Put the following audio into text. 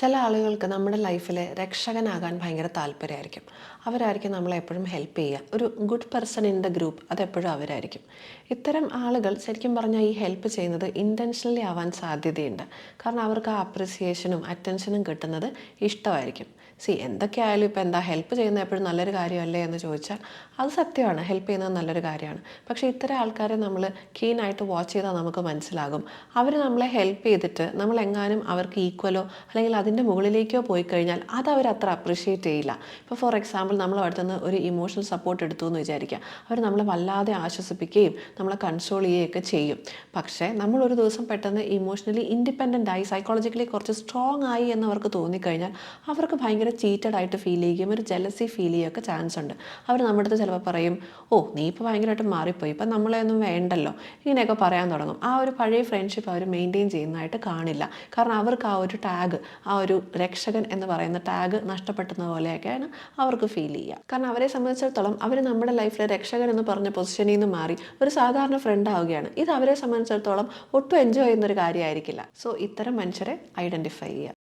ചില ആളുകൾക്ക് നമ്മുടെ ലൈഫിൽ രക്ഷകനാകാൻ ഭയങ്കര താല്പര്യമായിരിക്കും. അവരായിരിക്കും നമ്മളെ എപ്പോഴും ഹെൽപ്പ് ചെയ്യുക. ഒരു good person in the group അതെപ്പോഴും അവരായിരിക്കും. ഇത്തരം ആളുകൾ ശരിക്കും പറഞ്ഞാൽ ഈ ഹെൽപ്പ് ചെയ്യുന്നത് ഇൻറ്റൻഷനലി ആവാൻ സാധ്യതയുണ്ട്. കാരണം അവർക്ക് ആ അപ്രിസിയേഷനും അറ്റൻഷനും കിട്ടുന്നത് ഇഷ്ടമായിരിക്കും. എന്തൊക്കെയായാലും ഇപ്പോൾ എന്താ ഹെൽപ്പ് ചെയ്യുന്നത് എപ്പോഴും നല്ലൊരു കാര്യമല്ലേ എന്ന് ചോദിച്ചാൽ അത് സത്യമാണ്, ഹെൽപ്പ് ചെയ്യുന്നത് നല്ലൊരു കാര്യമാണ്. പക്ഷേ ഇത്തരം ആൾക്കാരെ നമ്മൾ കീനായിട്ട് വാച്ച് ചെയ്താൽ നമുക്ക് മനസ്സിലാകും അവർ നമ്മളെ ഹെൽപ്പ് ചെയ്തിട്ട് നമ്മളെങ്ങാനും അവർക്ക് ഈക്വലോ അല്ലെങ്കിൽ അതിൻ്റെ മുകളിലേക്കോ പോയി കഴിഞ്ഞാൽ അത് അവർ അത്ര അപ്രിഷ്യേറ്റ് ചെയ്യില്ല. ഇപ്പോൾ ഫോർ എക്സാമ്പിൾ നമ്മൾ അടുത്തുനിന്ന് ഒരു ഇമോഷണൽ സപ്പോർട്ട് എടുത്തു എന്ന് വിചാരിക്കുക. അവർ നമ്മളെ വല്ലാതെ ആശ്വസിപ്പിക്കുകയും നമ്മളെ കൺസോൾ ചെയ്യുകയൊക്കെ ചെയ്യും. പക്ഷേ നമ്മളൊരു ദിവസം പെട്ടെന്ന് ഇമോഷണലി ഇൻഡിപെൻഡൻ്റ് ആയി സൈക്കോളജിക്കലി കുറച്ച് സ്ട്രോങ് ആയി എന്നവർക്ക് തോന്നിക്കഴിഞ്ഞാൽ അവർക്ക് ഭയങ്കര ചീറ്റഡ് ആയിട്ട് ഫീൽ ചെയ്യുകയും ഒരു ജലസി ഫീൽ ചെയ്യുകയൊക്കെ ചാൻസ് ഉണ്ട്. അവർ നമ്മുടെ അടുത്ത് ചിലപ്പോൾ പറയും, ഓ നീ ഇപ്പോൾ ഭയങ്കരമായിട്ട് മാറിപ്പോയി, ഇപ്പം നമ്മളെ ഒന്നും വേണ്ടല്ലോ, ഇങ്ങനെയൊക്കെ പറയാൻ തുടങ്ങും. ആ ഒരു പഴയ ഫ്രണ്ട്ഷിപ്പ് അവർ മെയിൻറ്റെയിൻ ചെയ്യുന്നതായിട്ട് കാണില്ല. കാരണം അവർക്ക് ആ ഒരു ടാഗ്, ആ ഒരു രക്ഷകൻ എന്ന് പറയുന്ന ടാഗ് നഷ്ടപ്പെടുന്ന പോലെയൊക്കെയാണ് അവർക്ക് ഫീൽ ചെയ്യുക. കാരണം അവരെ സംബന്ധിച്ചിടത്തോളം അവർ നമ്മുടെ ലൈഫിൽ രക്ഷകൻ എന്ന് പറഞ്ഞ പൊസിഷനിൽ നിന്ന് മാറി ഒരു സാധാരണ ഫ്രണ്ട് ആവുകയാണ്. ഇത് അവരെ സംബന്ധിച്ചിടത്തോളം ഒട്ടും എൻജോയ് ചെയ്യുന്നൊരു കാര്യമായിരിക്കില്ല. ഇത്തരം മനുഷ്യരെ ഐഡൻറ്റിഫൈ ചെയ്യുക.